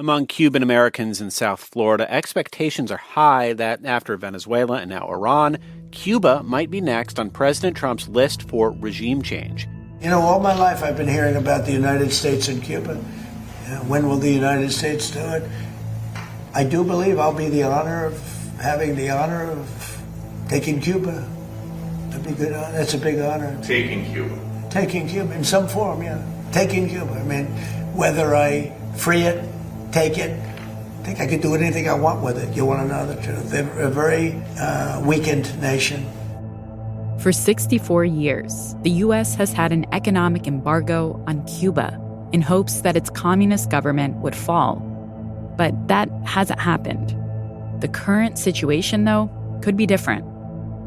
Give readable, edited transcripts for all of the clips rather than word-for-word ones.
Among Cuban Americans in South Florida, expectations are high that after Venezuela and now Iran, Cuba might be next on President Trump's list for regime change. You know, all my life I've been hearing about the United States and Cuba. When will the United States do it? I do believe I'll be having the honor of taking Cuba. That'd be good. That's a big honor. Taking Cuba. Taking Cuba in some form, yeah. Taking Cuba. I mean, whether I free it, take it, I think I could do anything I want with it. You want to know the truth? They're a very weakened nation. For 64 years, the U.S. has had an economic embargo on Cuba in hopes that its communist government would fall. But that hasn't happened. The current situation, though, could be different.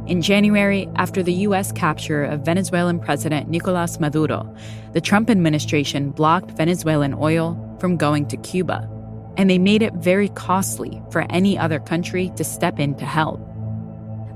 In January, after the U.S. capture of Venezuelan President Nicolás Maduro, the Trump administration blocked Venezuelan oil from going to Cuba, and they made it very costly for any other country to step in to help.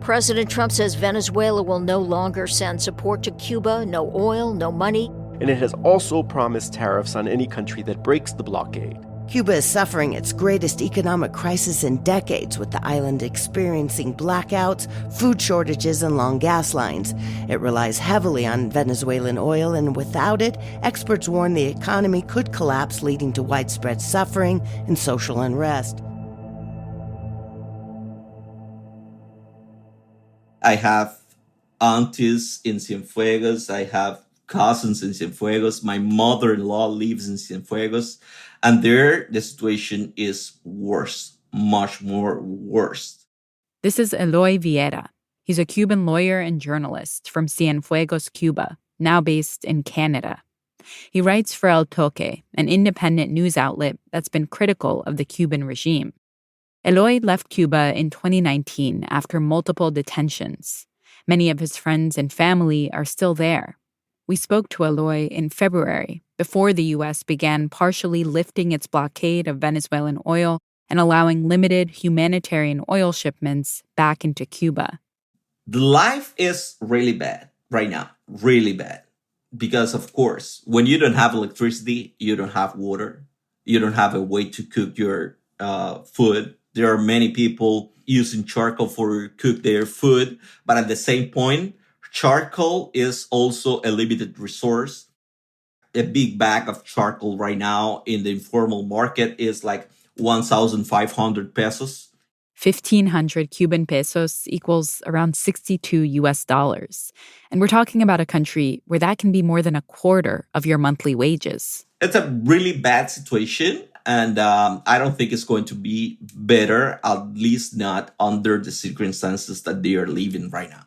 President Trump says Venezuela will no longer send support to Cuba, no oil, no money. And it has also promised tariffs on any country that breaks the blockade. Cuba is suffering its greatest economic crisis in decades, with the island experiencing blackouts, food shortages, and long gas lines. It relies heavily on Venezuelan oil, and without it, experts warn the economy could collapse, leading to widespread suffering and social unrest. I have aunties in Cienfuegos. I have cousins in Cienfuegos. My mother-in-law lives in Cienfuegos. And there, the situation is worse, much more worse. This is Eloy Viera. He's a Cuban lawyer and journalist from Cienfuegos, Cuba, now based in Canada. He writes for El Toque, an independent news outlet that's been critical of the Cuban regime. Eloy left Cuba in 2019 after multiple detentions. Many of his friends and family are still there. We spoke to Eloy in February, before the U.S. began partially lifting its blockade of Venezuelan oil and allowing limited humanitarian oil shipments back into Cuba. The life is really bad right now, really bad. Because, of course, when you don't have electricity, you don't have water, you don't have a way to cook your food. There are many people using charcoal for cook their food, but at the same point, charcoal is also a limited resource. A big bag of charcoal right now in the informal market is like 1,500 pesos. 1,500 Cuban pesos equals around $62 US. And we're talking about a country where that can be more than a quarter of your monthly wages. It's a really bad situation. And I don't think it's going to be better, at least not under the circumstances that they are living right now.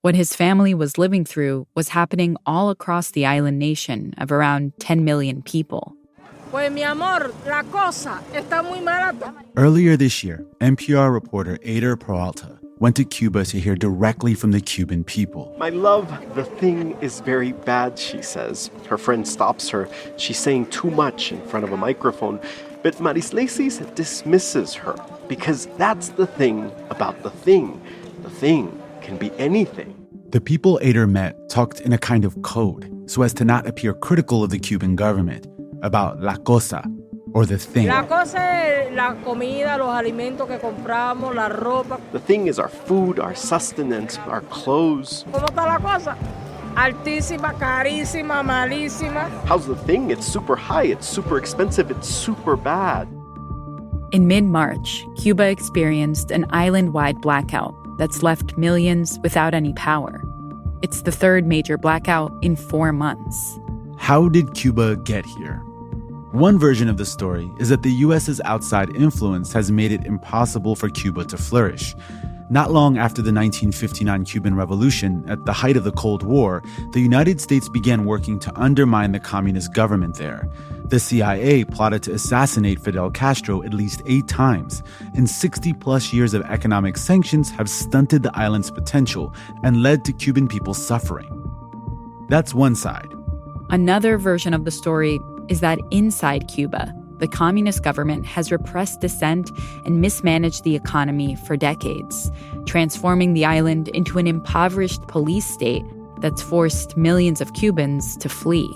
What his family was living through was happening all across the island nation of around 10 million people. Earlier this year, NPR reporter Eder Peralta went to Cuba to hear directly from the Cuban people. My love, the thing is very bad, she says. Her friend stops her. She's saying too much in front of a microphone. But Marislesis dismisses her because that's the thing about the thing. The thing can be anything. The people Eder met talked in a kind of code so as to not appear critical of the Cuban government about la cosa, or the thing. La cosa es la comida, los alimentos que compramos, la ropa. The thing is our food, our sustenance, our clothes. ¿Cómo está la cosa? Altísima, carísima, malísima. How's the thing? It's super high, it's super expensive, it's super bad. In mid-March, Cuba experienced an island-wide blackout that's left millions without any power. It's the third major blackout in 4 months. How did Cuba get here? One version of the story is that the U.S.'s outside influence has made it impossible for Cuba to flourish. Not long after the 1959 Cuban Revolution, at the height of the Cold War, the United States began working to undermine the communist government there. The CIA plotted to assassinate Fidel Castro at least 8 times, and 60-plus years of economic sanctions have stunted the island's potential and led to Cuban people suffering. That's one side. Another version of the story is that inside Cuba, the communist government has repressed dissent and mismanaged the economy for decades, transforming the island into an impoverished police state that's forced millions of Cubans to flee.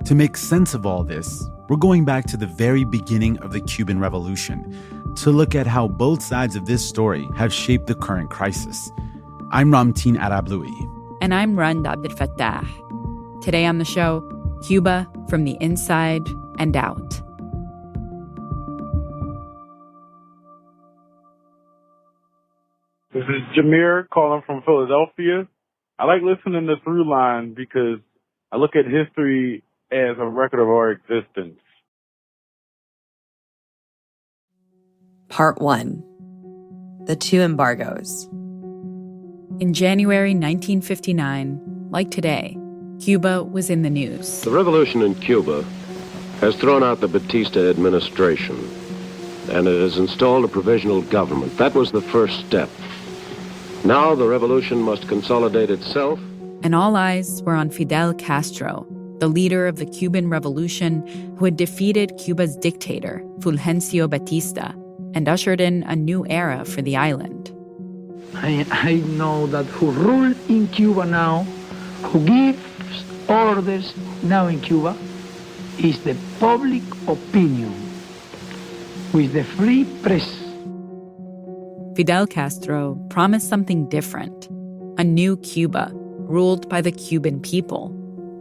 To make sense of all this, We're going back to the very beginning of the Cuban Revolution to look at how both sides of this story have shaped the current crisis. I'm Ramtin Arablouei. And I'm Rund Abdelfattah. Today on the show, Cuba from the inside and out. This is Jameer calling from Philadelphia. I like listening to Throughline because I look at history as a record of our existence. Part 1. The two embargoes. In January 1959, like today, Cuba was in the news. The revolution in Cuba has thrown out the Batista administration, and it has installed a provisional government. That was the first step. Now the revolution must consolidate itself. And all eyes were on Fidel Castro, the leader of the Cuban Revolution who had defeated Cuba's dictator, Fulgencio Batista, and ushered in a new era for the island. I know that who rule in Cuba now, who gives orders now in Cuba, is the public opinion with the free press. Fidel Castro promised something different, a new Cuba ruled by the Cuban people.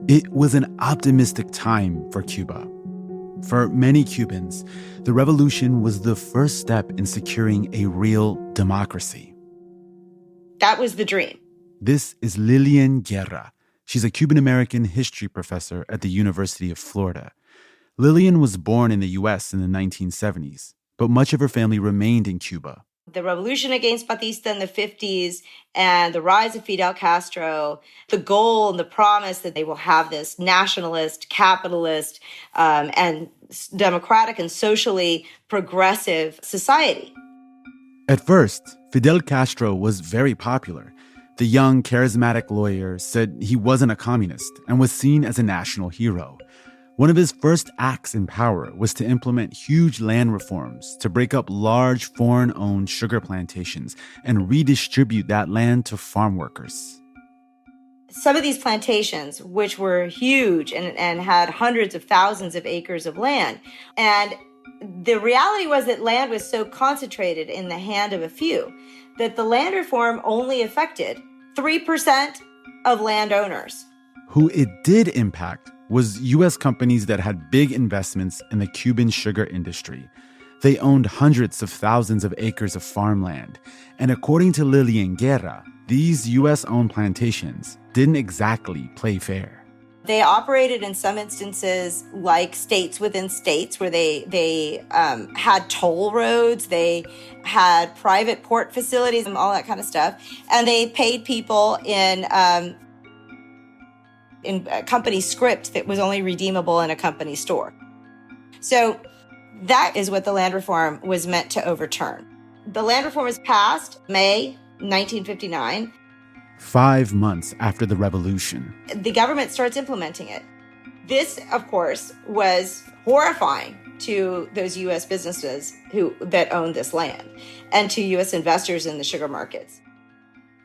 It was an optimistic time for Cuba. For many Cubans, the revolution was the first step in securing a real democracy. That was the dream. This is Lillian Guerra. She's a Cuban-American history professor at the University of Florida. Lillian was born in the U.S. in the 1970s, but much of her family remained in Cuba. The revolution against Batista in the 50s and the rise of Fidel Castro, the goal and the promise that they will have this nationalist, capitalist, and democratic and socially progressive society. At first, Fidel Castro was very popular. The young, charismatic lawyer said he wasn't a communist and was seen as a national hero. One of his first acts in power was to implement huge land reforms to break up large foreign-owned sugar plantations and redistribute that land to farm workers. Some of these plantations, which were huge and had hundreds of thousands of acres of land, and the reality was that land was so concentrated in the hand of a few that the land reform only affected 3% of landowners. Who it did impact was U.S. companies that had big investments in the Cuban sugar industry. They owned hundreds of thousands of acres of farmland. And according to Lillian Guerra, these U.S.-owned plantations didn't exactly play fair. They operated in some instances like states within states where they had toll roads, they had private port facilities and all that kind of stuff. And they paid people in a company script that was only redeemable in a company store. So that is what the land reform was meant to overturn. The land reform was passed May 1959. 5 months after the revolution. The government starts implementing it. This, of course, was horrifying to those U.S. businesses that owned this land and to U.S. investors in the sugar markets.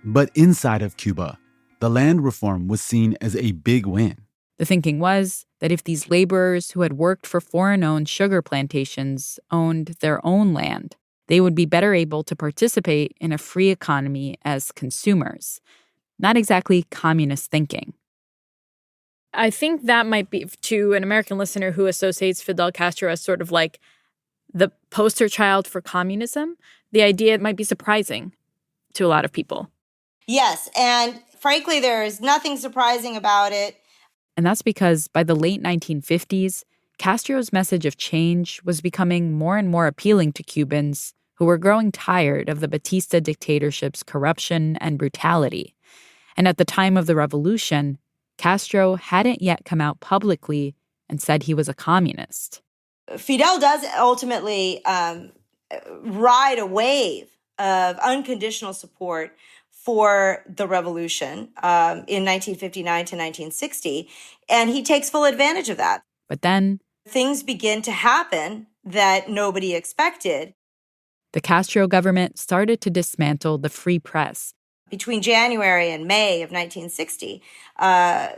But inside of Cuba, the land reform was seen as a big win. The thinking was that if these laborers who had worked for foreign-owned sugar plantations owned their own land, they would be better able to participate in a free economy as consumers. Not exactly communist thinking. I think that might be, to an American listener who associates Fidel Castro as sort of like the poster child for communism, the idea might be surprising to a lot of people. Yes, and frankly, there is nothing surprising about it. And that's because by the late 1950s, Castro's message of change was becoming more and more appealing to Cubans who were growing tired of the Batista dictatorship's corruption and brutality. And at the time of the revolution, Castro hadn't yet come out publicly and said he was a communist. Fidel does ultimately ride a wave of unconditional support for the revolution in 1959 to 1960, and he takes full advantage of that. But then things begin to happen that nobody expected. The Castro government started to dismantle the free press. Between January and May of 1960,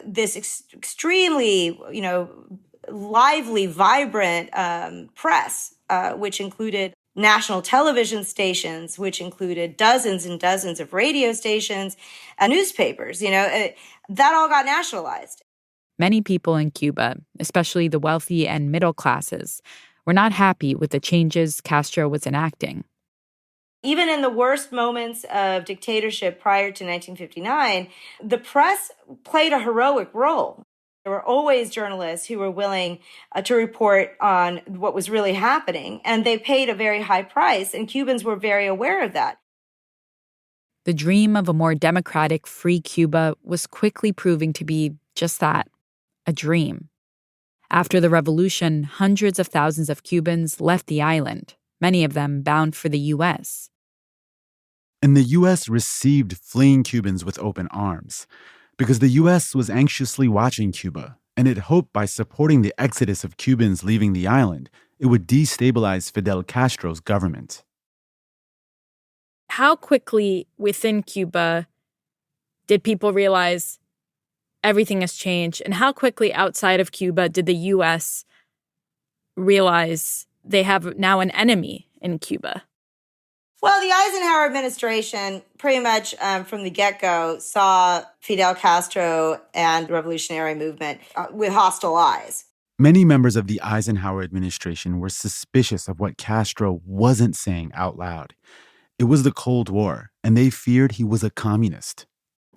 this extremely, lively, vibrant press, which included national television stations, which included dozens and dozens of radio stations and newspapers. That all got nationalized. Many people in Cuba, especially the wealthy and middle classes, were not happy with the changes Castro was enacting. Even in the worst moments of dictatorship prior to 1959, the press played a heroic role. There were always journalists who were willing to report on what was really happening, and they paid a very high price, and Cubans were very aware of that. The dream of a more democratic, free Cuba was quickly proving to be just that, a dream. After the revolution, hundreds of thousands of Cubans left the island, many of them bound for the U.S. And the U.S. received fleeing Cubans with open arms, because the U.S. was anxiously watching Cuba, and it hoped by supporting the exodus of Cubans leaving the island, it would destabilize Fidel Castro's government. How quickly within Cuba did people realize everything has changed? And how quickly outside of Cuba did the U.S. realize they have now an enemy in Cuba? Well, the Eisenhower administration pretty much from the get-go saw Fidel Castro and the revolutionary movement with hostile eyes. Many members of the Eisenhower administration were suspicious of what Castro wasn't saying out loud. It was the Cold War, and they feared he was a communist.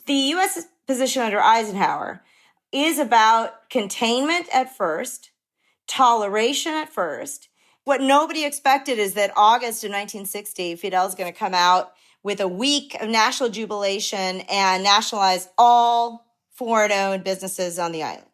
The U.S. position under Eisenhower is about containment at first, toleration at first. What nobody expected is that August of 1960, Fidel's going to come out with a week of national jubilation and nationalize all foreign-owned businesses on the island.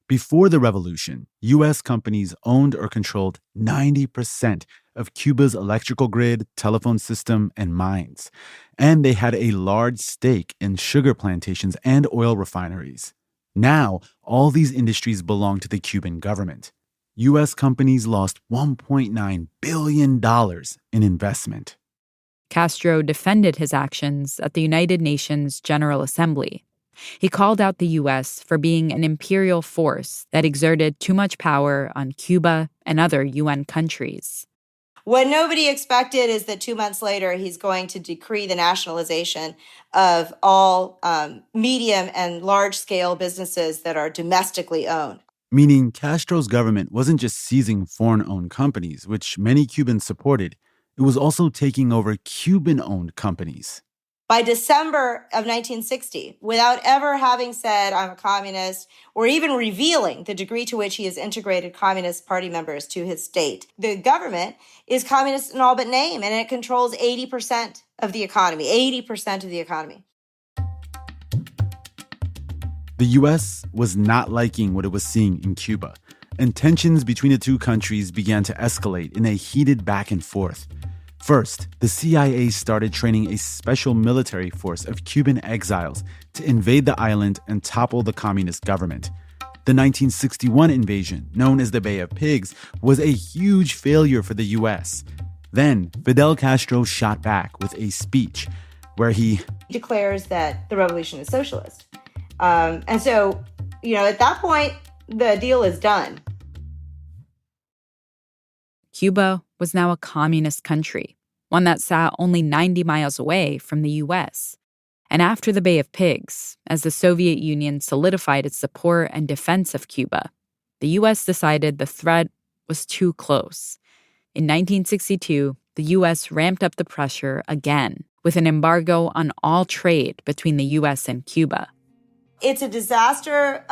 Before the revolution, U.S. companies owned or controlled 90% of Cuba's electrical grid, telephone system, and mines. And they had a large stake in sugar plantations and oil refineries. Now, all these industries belong to the Cuban government. U.S. companies lost $1.9 billion in investment. Castro defended his actions at the United Nations General Assembly. He called out the U.S. for being an imperial force that exerted too much power on Cuba and other UN countries. What nobody expected is that 2 months later, he's going to decree the nationalization of all medium and large-scale businesses that are domestically owned. Meaning Castro's government wasn't just seizing foreign-owned companies, which many Cubans supported. It was also taking over Cuban-owned companies. By December of 1960, without ever having said, I'm a communist, or even revealing the degree to which he has integrated Communist Party members to his state, the government is communist in all but name, and it controls 80% of the economy, 80% of the economy. The U.S. was not liking what it was seeing in Cuba, and tensions between the two countries began to escalate in a heated back and forth. First, the CIA started training a special military force of Cuban exiles to invade the island and topple the communist government. The 1961 invasion, known as the Bay of Pigs, was a huge failure for the U.S. Then, Fidel Castro shot back with a speech where he declares that the revolution is socialist. And so, at that point, the deal is done. Cuba was now a communist country, one that sat only 90 miles away from the U.S. And after the Bay of Pigs, as the Soviet Union solidified its support and defense of Cuba, the U.S. decided the threat was too close. In 1962, the U.S. ramped up the pressure again with an embargo on all trade between the U.S. and Cuba. It's a disaster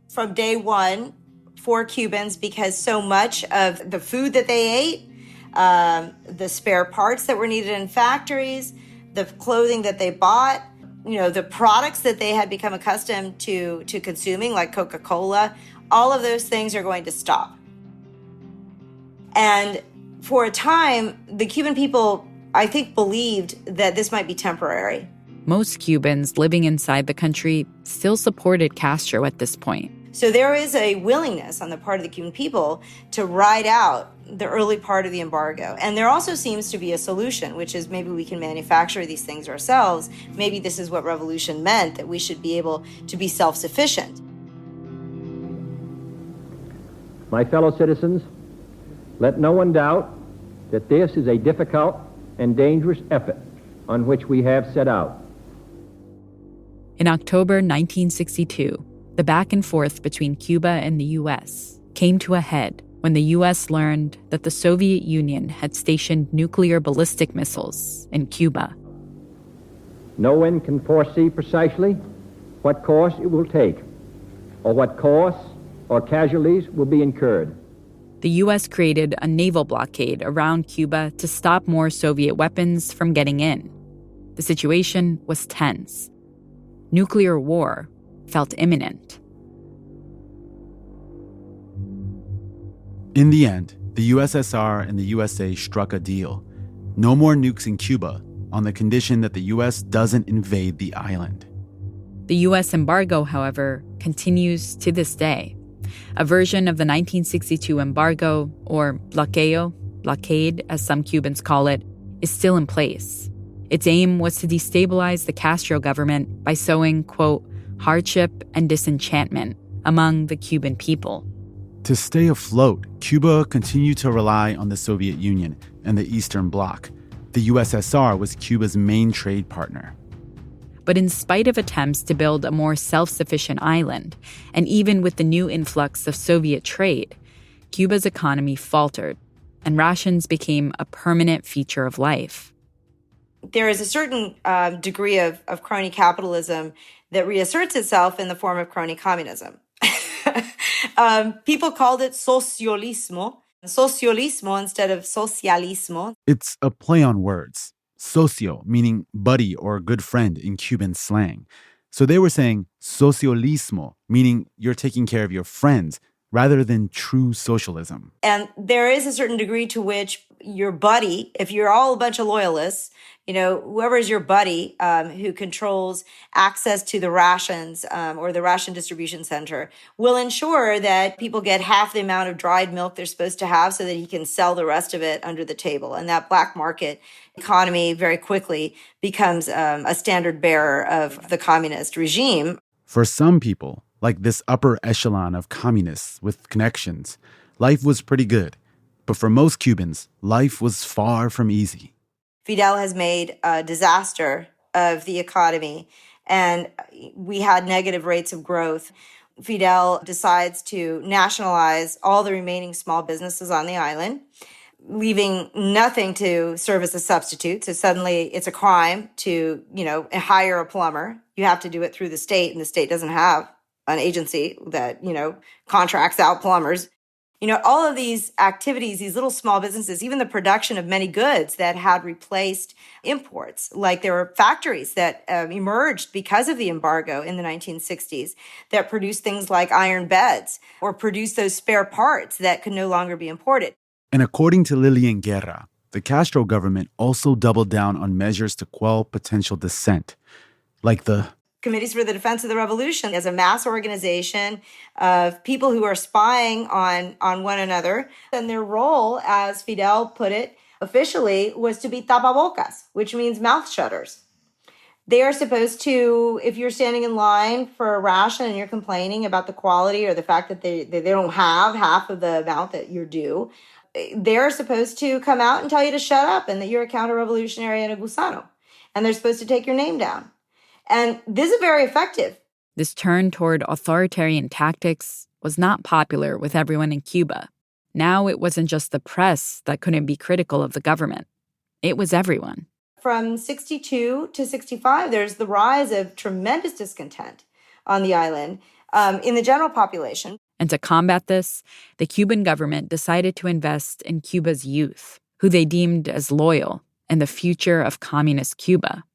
from day one for Cubans because so much of the food that they ate, the spare parts that were needed in factories, the clothing that they bought, the products that they had become accustomed to consuming, like Coca-Cola, all of those things are going to stop. And for a time, the Cuban people, I think, believed that this might be temporary. Most Cubans living inside the country still supported Castro at this point. So there is a willingness on the part of the Cuban people to ride out the early part of the embargo. And there also seems to be a solution, which is maybe we can manufacture these things ourselves. Maybe this is what revolution meant, that we should be able to be self-sufficient. My fellow citizens, let no one doubt that this is a difficult and dangerous effort on which we have set out. In October 1962, the back and forth between Cuba and the U.S. came to a head when the U.S. learned that the Soviet Union had stationed nuclear ballistic missiles in Cuba. No one can foresee precisely what course it will take, or what costs or casualties will be incurred. The U.S. created a naval blockade around Cuba to stop more Soviet weapons from getting in. The situation was tense. Nuclear war felt imminent. In the end, the USSR and the USA struck a deal. No more nukes in Cuba, on the condition that the U.S. doesn't invade the island. The U.S. embargo, however, continues to this day. A version of the 1962 embargo, or bloqueo, blockade as some Cubans call it, is still in place. Its aim was to destabilize the Castro government by sowing, quote, hardship and disenchantment among the Cuban people. To stay afloat, Cuba continued to rely on the Soviet Union and the Eastern Bloc. The USSR was Cuba's main trade partner. But in spite of attempts to build a more self-sufficient island, and even with the new influx of Soviet trade, Cuba's economy faltered, and rations became a permanent feature of life. There is a certain degree of crony capitalism that reasserts itself in the form of crony communism. People called it socialismo instead of socialismo. It's a play on words. Socio, meaning buddy or good friend in Cuban slang. So they were saying socialismo, meaning you're taking care of your friends, rather than true socialism. And there is a certain degree to which your buddy, if you're all a bunch of loyalists, whoever is your buddy who controls access to the rations or the ration distribution center will ensure that people get half the amount of dried milk they're supposed to have so that he can sell the rest of it under the table. And that black market economy very quickly becomes a standard bearer of the communist regime. For some people, like this upper echelon of communists with connections, life was pretty good. But for most Cubans, life was far from easy. Fidel has made a disaster of the economy, and we had negative rates of growth. Fidel decides to nationalize all the remaining small businesses on the island, leaving nothing to serve as a substitute. So suddenly it's a crime to, hire a plumber. You have to do it through the state, and the state doesn't have an agency that, contracts out plumbers. All of these activities, these little small businesses, even the production of many goods that had replaced imports, like there were factories that emerged because of the embargo in the 1960s that produced things like iron beds or produced those spare parts that could no longer be imported. And according to Lillian Guerra, the Castro government also doubled down on measures to quell potential dissent, like the Committees for the Defense of the Revolution as a mass organization of people who are spying on one another. And their role, as Fidel put it officially, was to be tapabocas, which means mouth shutters. They are supposed to, if you're standing in line for a ration and you're complaining about the quality or the fact that they don't have half of the amount that you're due, they're supposed to come out and tell you to shut up and that you're a counter-revolutionary and a gusano. And they're supposed to take your name down. And this is very effective. This turn toward authoritarian tactics was not popular with everyone in Cuba. Now it wasn't just the press that couldn't be critical of the government. It was everyone. From 62 to 65, there's the rise of tremendous discontent on the island in the general population. And to combat this, the Cuban government decided to invest in Cuba's youth, who they deemed as loyal and the future of communist Cuba.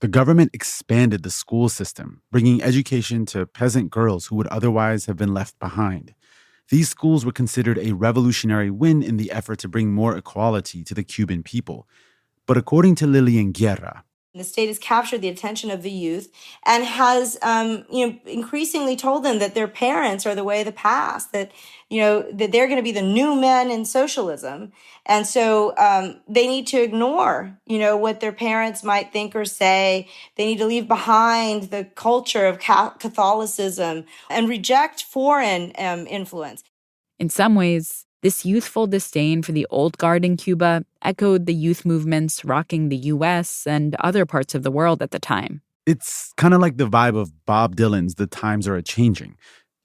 The government expanded the school system, bringing education to peasant girls who would otherwise have been left behind. These schools were considered a revolutionary win in the effort to bring more equality to the Cuban people. But according to Lillian Guerra, the state has captured the attention of the youth and has, increasingly told them that their parents are the way of the past, that they're going to be the new men in socialism. And so they need to ignore, what their parents might think or say. They need to leave behind the culture of Catholicism and reject foreign influence. In some ways, this youthful disdain for the old guard in Cuba echoed the youth movements rocking the U.S. and other parts of the world at the time. It's kind of like the vibe of Bob Dylan's The Times Are A-Changing.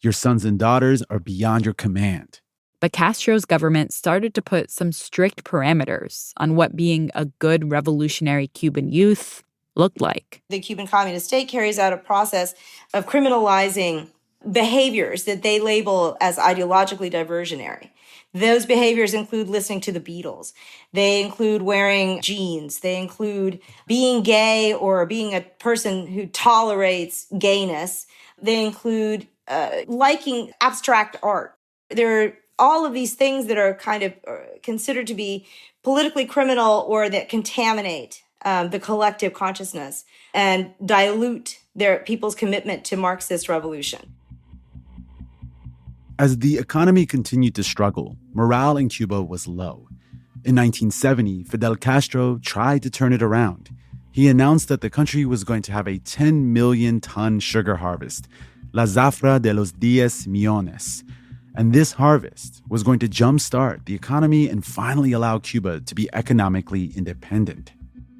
Your sons and daughters are beyond your command. But Castro's government started to put some strict parameters on what being a good revolutionary Cuban youth looked like. The Cuban Communist State carries out a process of criminalizing behaviors that they label as ideologically diversionary. Those behaviors include listening to the Beatles. They include wearing jeans. They include being gay or being a person who tolerates gayness. They include liking abstract art. There are all of these things that are kind of considered to be politically criminal or that contaminate the collective consciousness and dilute their people's commitment to Marxist revolution. As the economy continued to struggle, morale in Cuba was low. In 1970, Fidel Castro tried to turn it around. He announced that the country was going to have a 10 million ton sugar harvest, La Zafra de los 10 millones. And this harvest was going to jumpstart the economy and finally allow Cuba to be economically independent.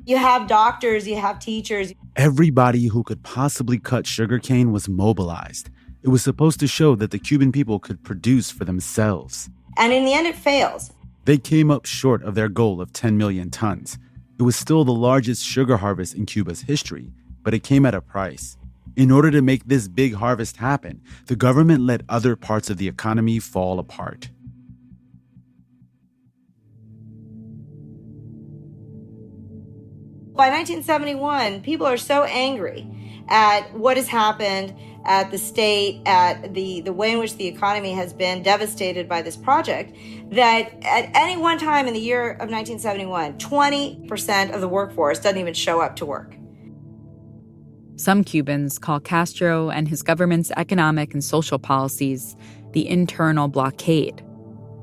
You have doctors, you have teachers. Everybody who could possibly cut sugarcane was mobilized. It was supposed to show that the Cuban people could produce for themselves. And in the end, it fails. They came up short of their goal of 10 million tons. It was still the largest sugar harvest in Cuba's history, but it came at a price. In order to make this big harvest happen, the government let other parts of the economy fall apart. By 1971, people are so angry at what has happened, at the state, at the way in which the economy has been devastated by this project, that at any one time in the year of 1971, 20% of the workforce doesn't even show up to work. Some Cubans call Castro and his government's economic and social policies the internal blockade.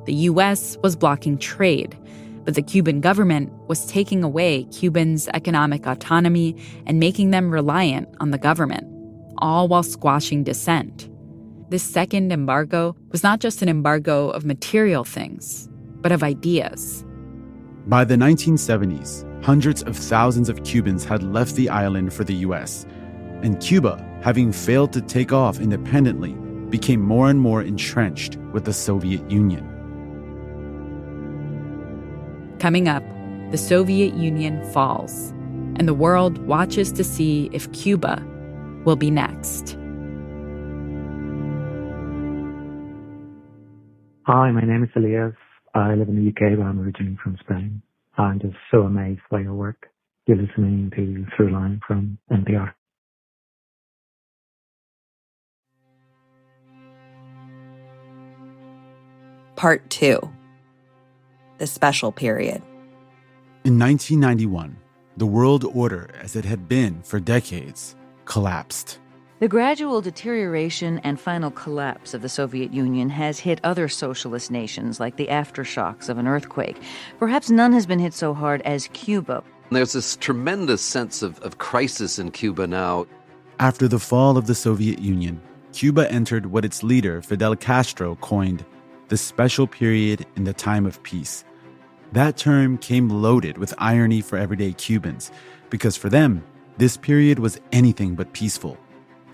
The U.S. was blocking trade, but the Cuban government was taking away Cubans' economic autonomy and making them reliant on the government, all while squashing dissent. This second embargo was not just an embargo of material things, but of ideas. By the 1970s, hundreds of thousands of Cubans had left the island for the U.S., and Cuba, having failed to take off independently, became more and more entrenched with the Soviet Union. Coming up, the Soviet Union falls, and the world watches to see if Cuba will be next. Hi, my name is Elias. I live in the UK, but I'm originally from Spain. I'm just so amazed by your work. You're listening to Throughline from NPR. Part 2. The Special Period. In 1991, the world order, as it had been for decades, collapsed. The gradual deterioration and final collapse of the Soviet Union has hit other socialist nations like the aftershocks of an earthquake. Perhaps none has been hit so hard as Cuba. There's this tremendous sense of crisis in Cuba now. After the fall of the Soviet Union, Cuba entered what its leader, Fidel Castro, coined the special period in the time of peace. That term came loaded with irony for everyday Cubans, because for them, this period was anything but peaceful.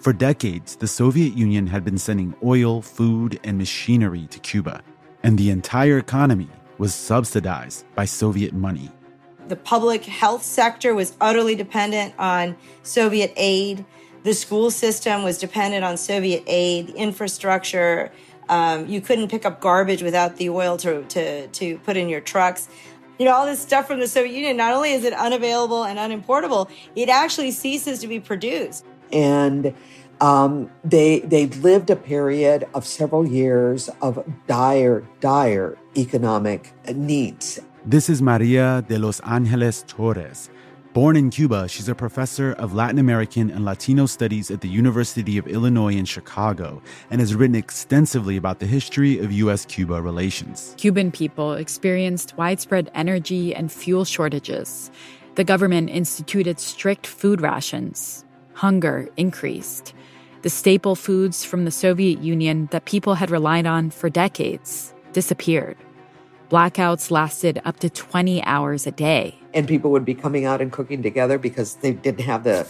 For decades, the Soviet Union had been sending oil, food, and machinery to Cuba, and the entire economy was subsidized by Soviet money. The public health sector was utterly dependent on Soviet aid. The school system was dependent on Soviet aid, the infrastructure. You couldn't pick up garbage without the oil to put in your trucks. You know, all this stuff from the Soviet Union, not only is it unavailable and unimportable, it actually ceases to be produced. And they lived a period of several years of dire economic needs. This is Maria de los Angeles Torres. Born in Cuba, she's a professor of Latin American and Latino studies at the University of Illinois in Chicago and has written extensively about the history of U.S.-Cuba relations. Cuban people experienced widespread energy and fuel shortages. The government instituted strict food rations. Hunger increased. The staple foods from the Soviet Union that people had relied on for decades disappeared. Blackouts lasted up to 20 hours a day. And people would be coming out and cooking together because they didn't have the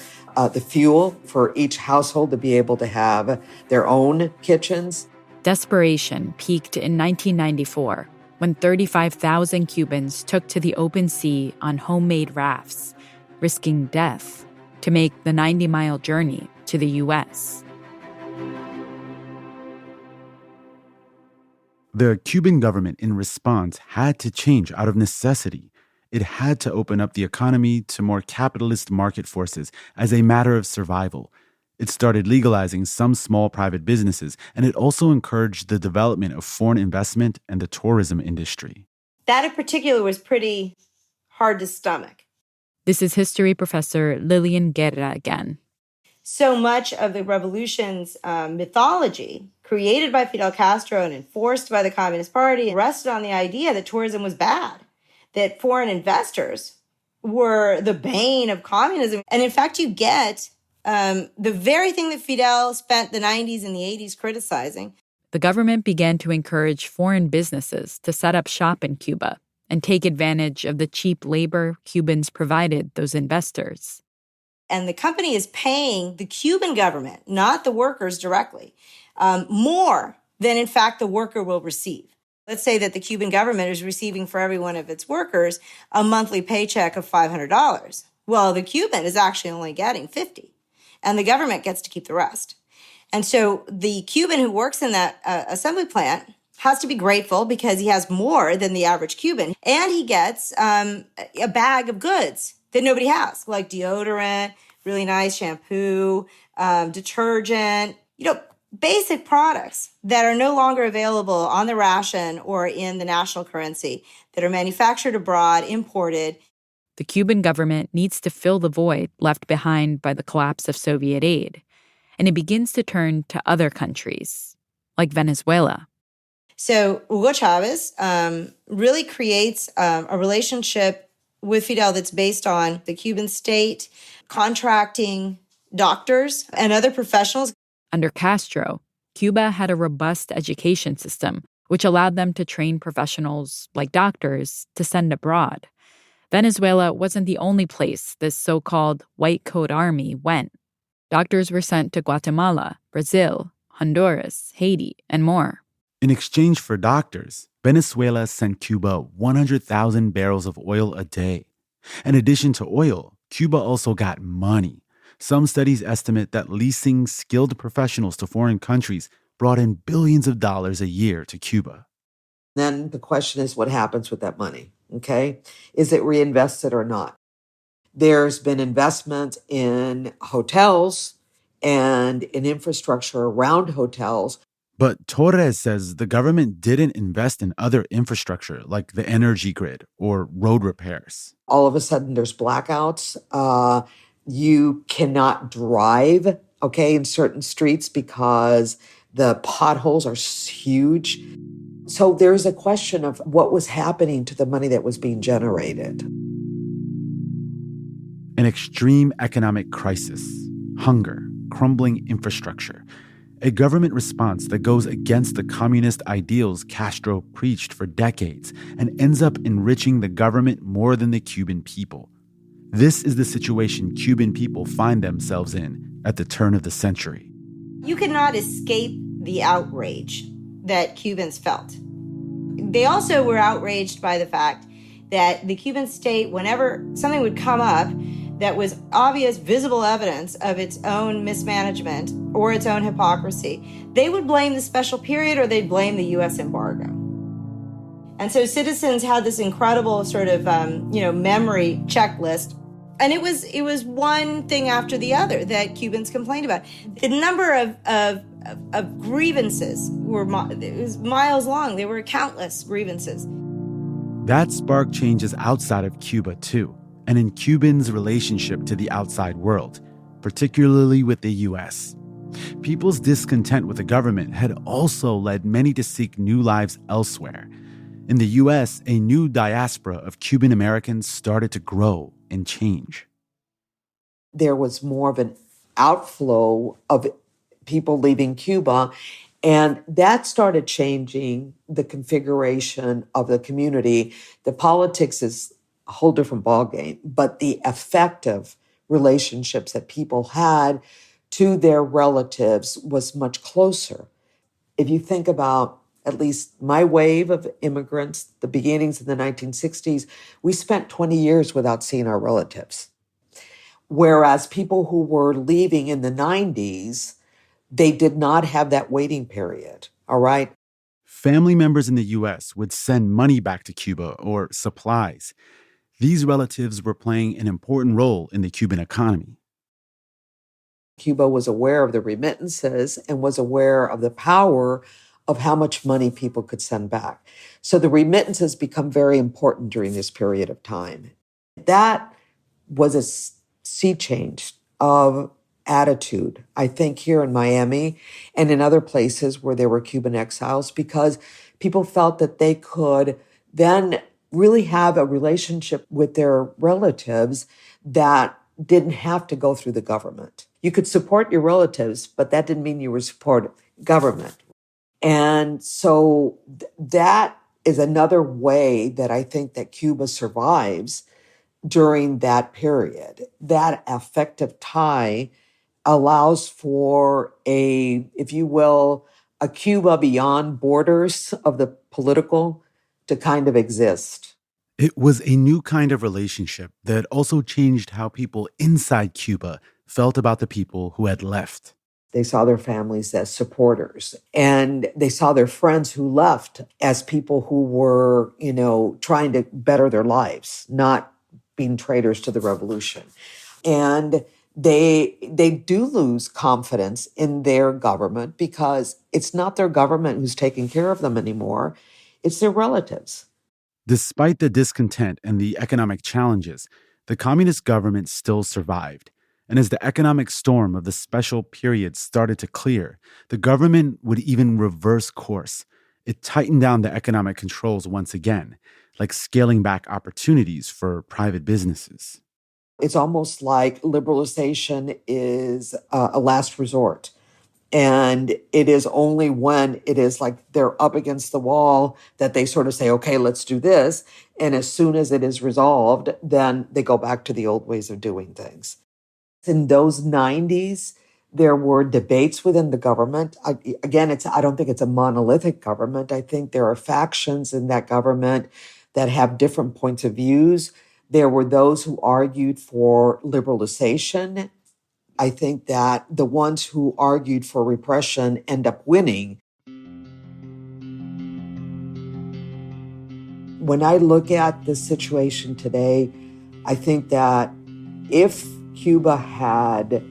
fuel for each household to be able to have their own kitchens. Desperation peaked in 1994 when 35,000 Cubans took to the open sea on homemade rafts, risking death to make the 90-mile journey to the U.S. The Cuban government, in response, had to change out of necessity. It had to open up the economy to more capitalist market forces as a matter of survival. It started legalizing some small private businesses, and it also encouraged the development of foreign investment and the tourism industry. That in particular was pretty hard to stomach. This is history professor Lillian Guerra again. So much of the revolution's mythology, created by Fidel Castro and enforced by the Communist Party, rested on the idea that tourism was bad, that foreign investors were the bane of communism. And in fact, you get the very thing that Fidel spent the 90s and the 80s criticizing. The government began to encourage foreign businesses to set up shop in Cuba and take advantage of the cheap labor Cubans provided those investors. And the company is paying the Cuban government, not the workers directly, more than, in fact, the worker will receive. Let's say that the Cuban government is receiving for every one of its workers a monthly paycheck of $500. Well, the Cuban is actually only getting $50, and the government gets to keep the rest. And so the Cuban who works in that assembly plant has to be grateful because he has more than the average Cuban, and he gets a bag of goods that nobody has, like deodorant, really nice shampoo, detergent, basic products that are no longer available on the ration or in the national currency, that are manufactured abroad, imported. The Cuban government needs to fill the void left behind by the collapse of Soviet aid, and it begins to turn to other countries, like Venezuela. So Hugo Chavez really creates a relationship with Fidel that's based on the Cuban state contracting doctors and other professionals. Under Castro, Cuba had a robust education system, which allowed them to train professionals like doctors to send abroad. Venezuela wasn't the only place this so-called white coat army went. Doctors were sent to Guatemala, Brazil, Honduras, Haiti, and more. In exchange for doctors, Venezuela sent Cuba 100,000 barrels of oil a day. In addition to oil, Cuba also got money. Some studies estimate that leasing skilled professionals to foreign countries brought in billions of dollars a year to Cuba. Then the question is, what happens with that money? Okay? Is it reinvested or not? There's been investment in hotels and in infrastructure around hotels. But Torres says the government didn't invest in other infrastructure like the energy grid or road repairs. All of a sudden, there's blackouts. You cannot drive, in certain streets because the potholes are huge. So there's a question of what was happening to the money that was being generated. An extreme economic crisis, hunger, crumbling infrastructure, a government response that goes against the communist ideals Castro preached for decades and ends up enriching the government more than the Cuban people. This is the situation Cuban people find themselves in at the turn of the century. You cannot escape the outrage that Cubans felt. They also were outraged by the fact that the Cuban state, whenever something would come up that was obvious, visible evidence of its own mismanagement or its own hypocrisy, they would blame the special period or they'd blame the U.S. embargo. And so citizens had this incredible sort of, memory checklist. And it was one thing after the other that Cubans complained about. The number of grievances it was miles long. There were countless grievances. That sparked changes outside of Cuba, too, and in Cubans' relationship to the outside world, particularly with the U.S. People's discontent with the government had also led many to seek new lives elsewhere. In the U.S., a new diaspora of Cuban-Americans started to grow and change. There was more of an outflow of people leaving Cuba. And that started changing the configuration of the community. The politics is a whole different ballgame, but the effective relationships that people had to their relatives was much closer. If you think about at least my wave of immigrants, the beginnings of the 1960s, we spent 20 years without seeing our relatives. Whereas people who were leaving in the 90s, they did not have that waiting period, all right? Family members in the U.S. would send money back to Cuba or supplies. These relatives were playing an important role in the Cuban economy. Cuba was aware of the remittances and was aware of the power of how much money people could send back. So the remittances become very important during this period of time. That was a sea change of attitude, I think, here in Miami and in other places where there were Cuban exiles, because people felt that they could then really have a relationship with their relatives that didn't have to go through the government. You could support your relatives, but that didn't mean you were supporting government. And so that is another way that I think that Cuba survives during that period. That affective tie allows for a, if you will, a Cuba beyond borders of the political to kind of exist. It was a new kind of relationship that also changed how people inside Cuba felt about the people who had left. They saw their families as supporters, and they saw their friends who left as people who were, trying to better their lives, not being traitors to the revolution. And they do lose confidence in their government because it's not their government who's taking care of them anymore. It's their relatives. Despite the discontent and the economic challenges, the communist government still survived. And as the economic storm of the special period started to clear, the government would even reverse course. It tightened down the economic controls once again, like scaling back opportunities for private businesses. It's almost like liberalization is a last resort. And it is only when it is like they're up against the wall that they sort of say, okay, let's do this. And as soon as it is resolved, then they go back to the old ways of doing things. In those 90s, there were debates within the government. I don't think it's a monolithic government. I think there are factions in that government that have different points of views. There were those who argued for liberalization. I think that the ones who argued for repression end up winning. When I look at the situation today, I think that if Cuba had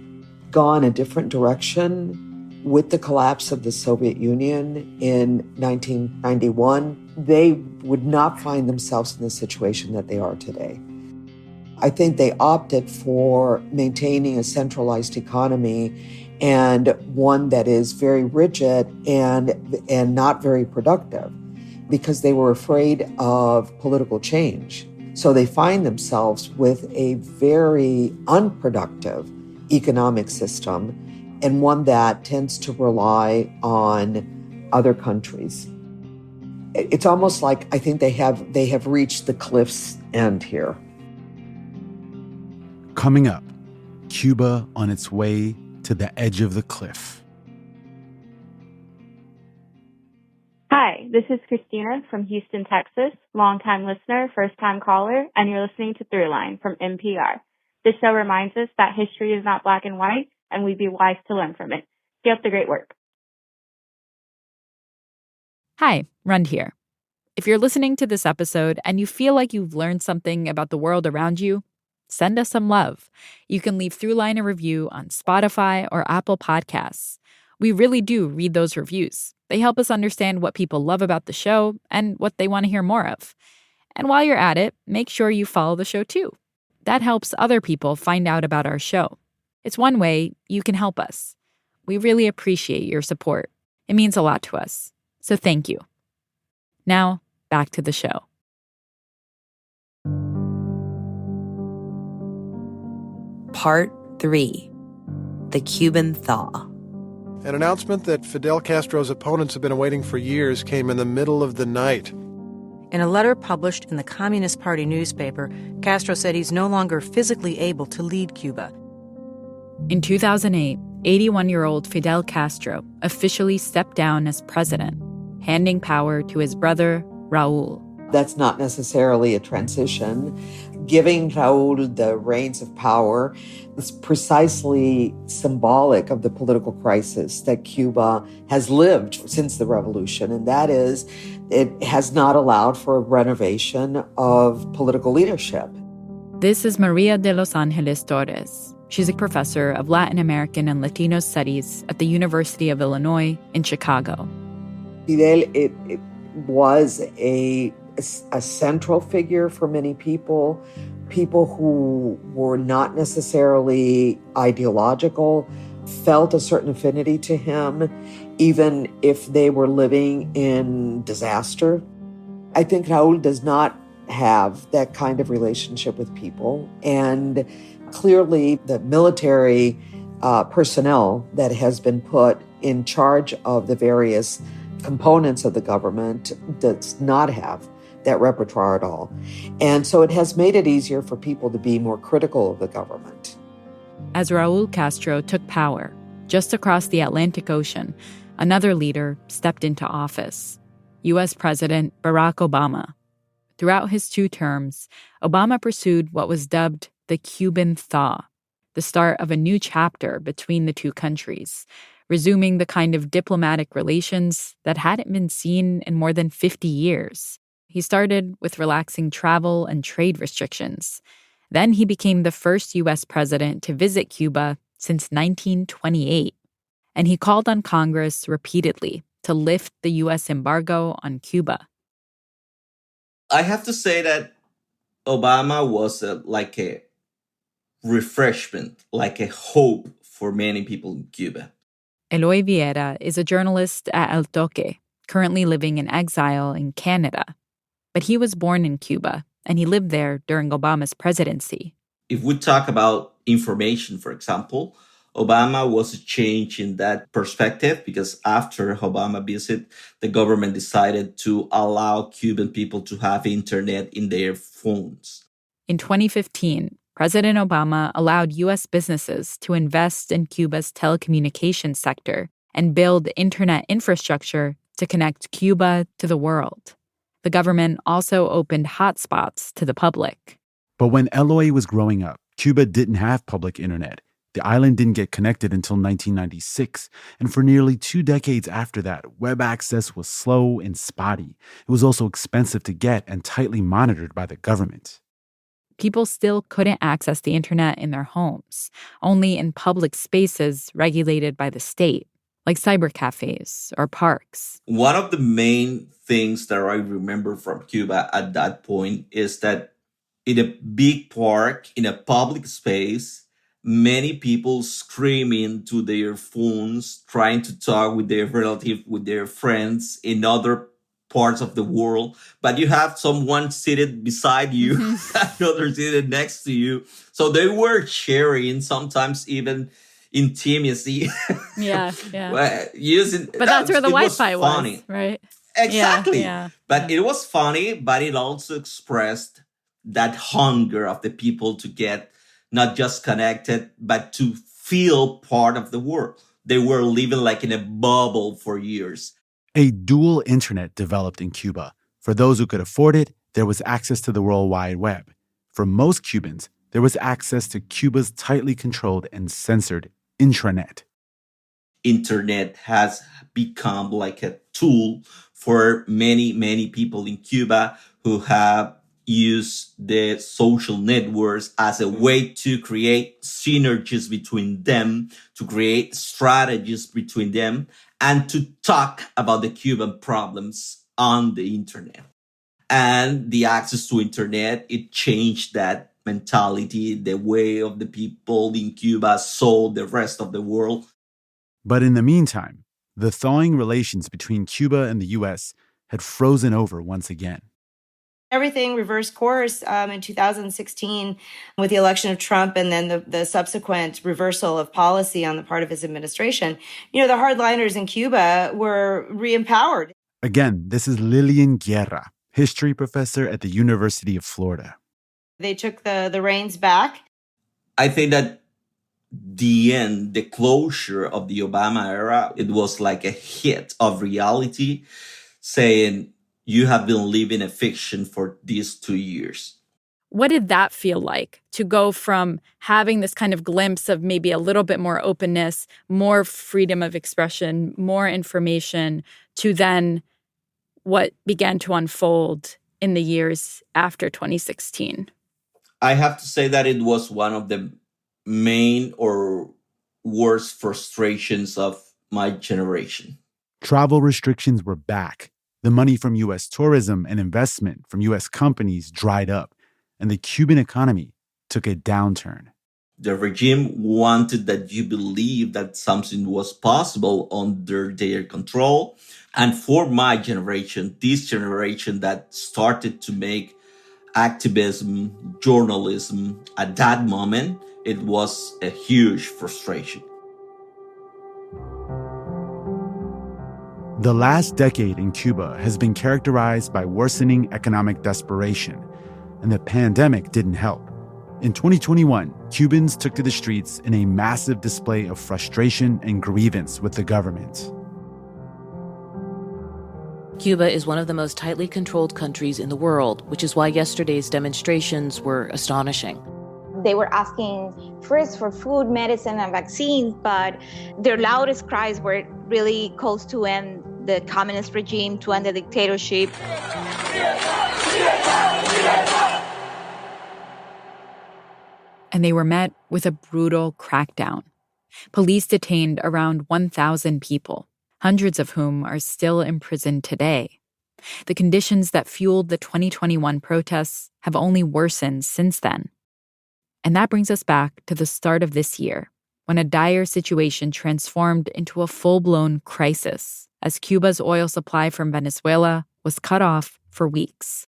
gone a different direction with the collapse of the Soviet Union in 1991, they would not find themselves in the situation that they are today. I think they opted for maintaining a centralized economy and one that is very rigid and not very productive because they were afraid of political change. So they find themselves with a very unproductive economic system and one that tends to rely on other countries. It's almost like I think they have reached the cliff's end here. Coming up, Cuba on its way to the edge of the cliff. Hi, this is Christina from Houston, Texas, longtime listener, first-time caller, and you're listening to Throughline from NPR. This show reminds us that history is not black and white, and we'd be wise to learn from it. Keep up the great work. Hi, Rund here. If you're listening to this episode and you feel like you've learned something about the world around you, send us some love. You can leave Throughline a review on Spotify or Apple Podcasts. We really do read those reviews. They help us understand what people love about the show and what they want to hear more of. And while you're at it, make sure you follow the show too. That helps other people find out about our show. It's one way you can help us. We really appreciate your support. It means a lot to us. So thank you. Now, back to the show. Part 3. The Cuban Thaw. An announcement that Fidel Castro's opponents have been awaiting for years came in the middle of the night. In a letter published in the Communist Party newspaper, Castro said he's no longer physically able to lead Cuba. In 2008, 81-year-old Fidel Castro officially stepped down as president, handing power to his brother, Raul. That's not necessarily a transition. Giving Raul the reins of power is precisely symbolic of the political crisis that Cuba has lived since the revolution, and that is, it has not allowed for a renovation of political leadership. This is Maria de Los Angeles Torres. She's a professor of Latin American and Latino studies at the University of Illinois in Chicago. Fidel, it was a central figure for many people who were not necessarily ideological, felt a certain affinity to him, even if they were living in disaster. I think Raul does not have that kind of relationship with people, and clearly the military personnel that has been put in charge of the various components of the government does not have that repertoire at all. And so it has made it easier for people to be more critical of the government. As Raul Castro took power, just across the Atlantic Ocean, another leader stepped into office, U.S. President Barack Obama. Throughout his 2 terms, Obama pursued what was dubbed the Cuban thaw, the start of a new chapter between the 2 countries, resuming the kind of diplomatic relations that hadn't been seen in more than 50 years. He started with relaxing travel and trade restrictions. Then he became the first U.S. president to visit Cuba since 1928. And he called on Congress repeatedly to lift the U.S. embargo on Cuba. I have to say that Obama was like a refreshment, like a hope for many people in Cuba. Eloy Viera is a journalist at El Toque, currently living in exile in Canada. But he was born in Cuba, and he lived there during Obama's presidency. If we talk about information, for example, Obama was a change in that perspective because after Obama visit, the government decided to allow Cuban people to have internet in their phones. In 2015, President Obama allowed U.S. businesses to invest in Cuba's telecommunications sector and build internet infrastructure to connect Cuba to the world. The government also opened hotspots to the public. But when Eloy was growing up, Cuba didn't have public internet. The island didn't get connected until 1996, and for nearly 2 decades after that, web access was slow and spotty. It was also expensive to get and tightly monitored by the government. People still couldn't access the internet in their homes, only in public spaces regulated by the state, like cybercafes or parks. One of the main things that I remember from Cuba at that point is that in a big park, in a public space, many people screaming to their phones, trying to talk with their relatives, with their friends in other parts of the world, but you have someone seated beside you, another seated next to you. So they were sharing, sometimes even intimacy. Yeah. Using, but that's where the Wi-Fi was, right? Exactly. Yeah. But it was funny, but it also expressed that hunger of the people to get not just connected, but to feel part of the world. They were living like in a bubble for years. A dual internet developed in Cuba. For those who could afford it, there was access to the World Wide Web. For most Cubans, there was access to Cuba's tightly controlled and censored intranet. Internet has become like a tool for many, many people in Cuba who have used the social networks as a way to create synergies between them, to create strategies between them, and to talk about the Cuban problems on the internet. And the access to internet, it changed that mentality, the way of the people in Cuba saw the rest of the world. But in the meantime, the thawing relations between Cuba and the U.S. had frozen over once again. Everything reversed course in 2016 with the election of Trump and then the subsequent reversal of policy on the part of his administration. The hardliners in Cuba were re-empowered. Again, this is Lillian Guerra, history professor at the University of Florida. They took the reins back. I think that the closure of the Obama era, it was like a hit of reality saying, you have been living a fiction for these 2 years. What did that feel like to go from having this kind of glimpse of maybe a little bit more openness, more freedom of expression, more information, to then what began to unfold in the years after 2016? I have to say that it was one of the main or worst frustrations of my generation. Travel restrictions were back. The money from U.S. tourism and investment from U.S. companies dried up, and the Cuban economy took a downturn. The regime wanted that you believe that something was possible under their control. And for my generation, this generation that started to make activism, journalism, at that moment, it was a huge frustration. The last decade in Cuba has been characterized by worsening economic desperation, and the pandemic didn't help. In 2021, Cubans took to the streets in a massive display of frustration and grievance with the government. Cuba is one of the most tightly controlled countries in the world, which is why yesterday's demonstrations were astonishing. They were asking first for food, medicine, and vaccines, but their loudest cries were really calls to end the communist regime, to end the dictatorship. And they were met with a brutal crackdown. Police detained around 1,000 people, hundreds of whom are still imprisoned today. The conditions that fueled the 2021 protests have only worsened since then. And that brings us back to the start of this year, when a dire situation transformed into a full-blown crisis as Cuba's oil supply from Venezuela was cut off for weeks.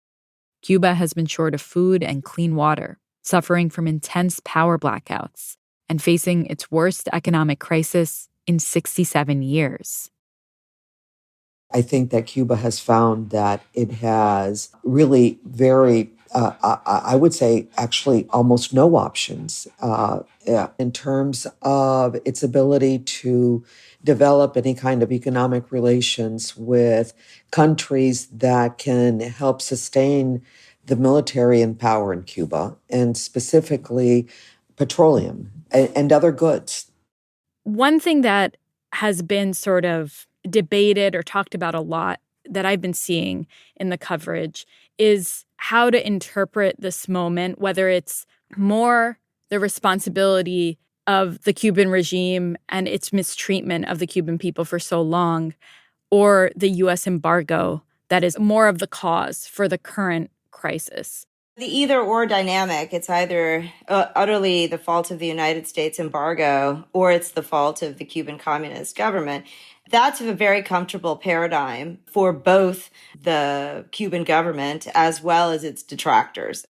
Cuba has been short of food and clean water, suffering from intense power blackouts, and facing its worst economic crisis in 67 years. I think that Cuba has found that it has really very, I would say, actually almost no options in terms of its ability to develop any kind of economic relations with countries that can help sustain the military and power in Cuba, and specifically petroleum and other goods. One thing that has been sort of debated or talked about a lot that I've been seeing in the coverage is how to interpret this moment, whether it's more the responsibility of the Cuban regime and its mistreatment of the Cuban people for so long, or the U.S. embargo that is more of the cause for the current crisis. The either-or dynamic, it's either utterly the fault of the United States embargo or it's the fault of the Cuban Communist government. That's a very comfortable paradigm for both the Cuban government as well as its detractors.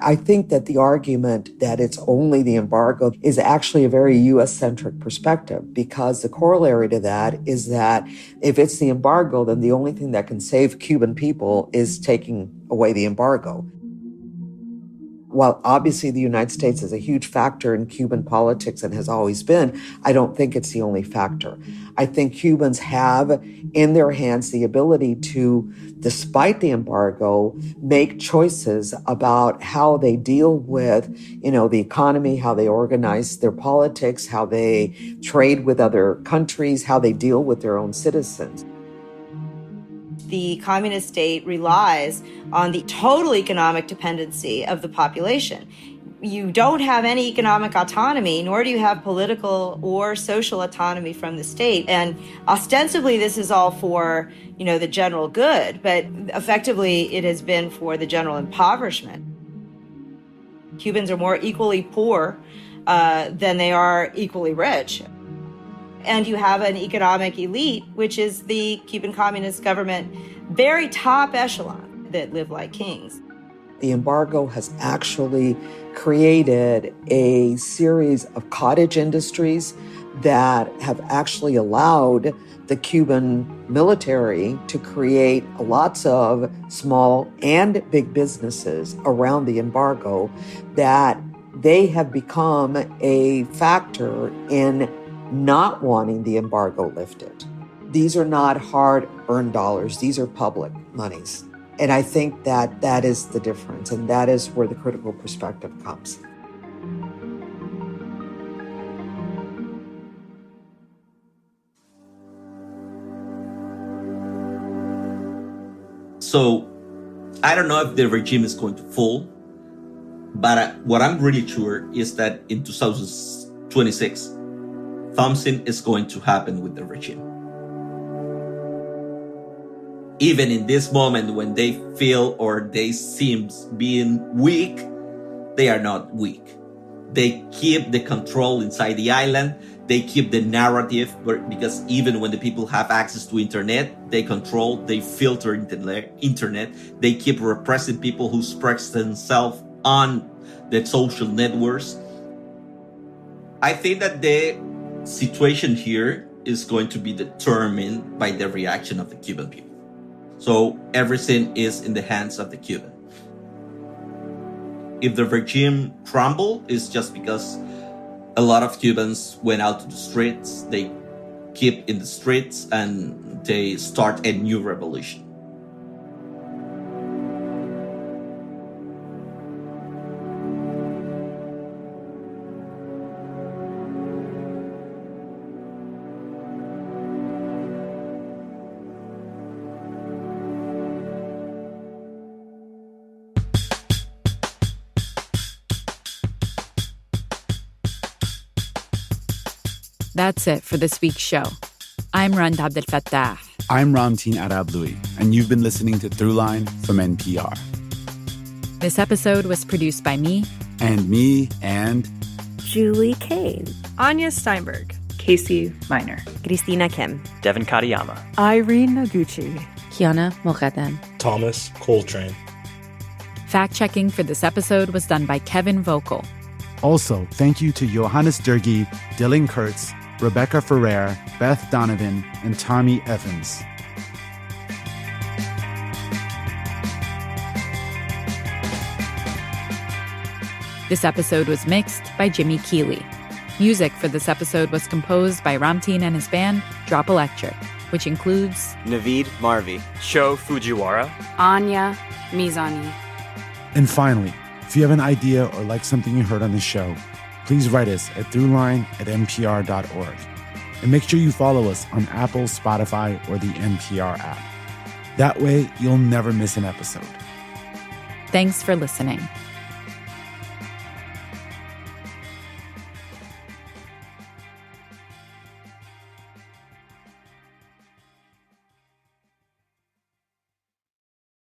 I think that the argument that it's only the embargo is actually a very U.S.-centric perspective, because the corollary to that is that if it's the embargo, then the only thing that can save Cuban people is taking away the embargo. While obviously the United States is a huge factor in Cuban politics and has always been, I don't think it's the only factor. I think Cubans have in their hands the ability to, despite the embargo, make choices about how they deal with, the economy, how they organize their politics, how they trade with other countries, how they deal with their own citizens. The communist state relies on the total economic dependency of the population. You don't have any economic autonomy, nor do you have political or social autonomy from the state. And ostensibly, this is all for, the general good, but effectively, it has been for the general impoverishment. Cubans are more equally poor than they are equally rich. And you have an economic elite, which is the Cuban Communist government very top echelon that live like kings. The embargo has actually created a series of cottage industries that have actually allowed the Cuban military to create lots of small and big businesses around the embargo, that they have become a factor in not wanting the embargo lifted. These are not hard-earned dollars. These are public monies. And I think that that is the difference, and that is where the critical perspective comes. So, I don't know if the regime is going to fall, but what I'm really sure is that in 2026, something is going to happen with the regime. Even in this moment when they feel or they seem being weak, they are not weak. They keep the control inside the island. They keep the narrative, because even when the people have access to internet, they control, they filter internet. They keep repressing people who express themselves on the social networks. I think that the situation here is going to be determined by the reaction of the Cuban people. So everything is in the hands of the Cuban. If the regime crumbles, it's just because a lot of Cubans went out to the streets, they keep in the streets, and they start a new revolution. That's it for this week's show. I'm Rand Abdel Fattah. I'm Ramteen Arablouei, and you've been listening to Throughline from NPR. This episode was produced by me. And me, and... Julie Kane. Anya Steinberg. Casey Minor. Christina Kim. Devin Katayama. Irene Noguchi. Kiana Moghadam. Thomas Coltrane. Fact-checking for this episode was done by Kevin Vogel. Also, thank you to Johannes Durgi, Dylan Kurtz, Rebecca Ferrer, Beth Donovan, and Tommy Evans. This episode was mixed by Jimmy Keeley. Music for this episode was composed by Ramteen and his band, Drop Electric, which includes Naveed Marvi, Sho Fujiwara, Anya Mizani. And finally, if you have an idea or like something you heard on the show, please write us at throughline@npr.org. And make sure you follow us on Apple, Spotify, or the NPR app. That way, you'll never miss an episode. Thanks for listening.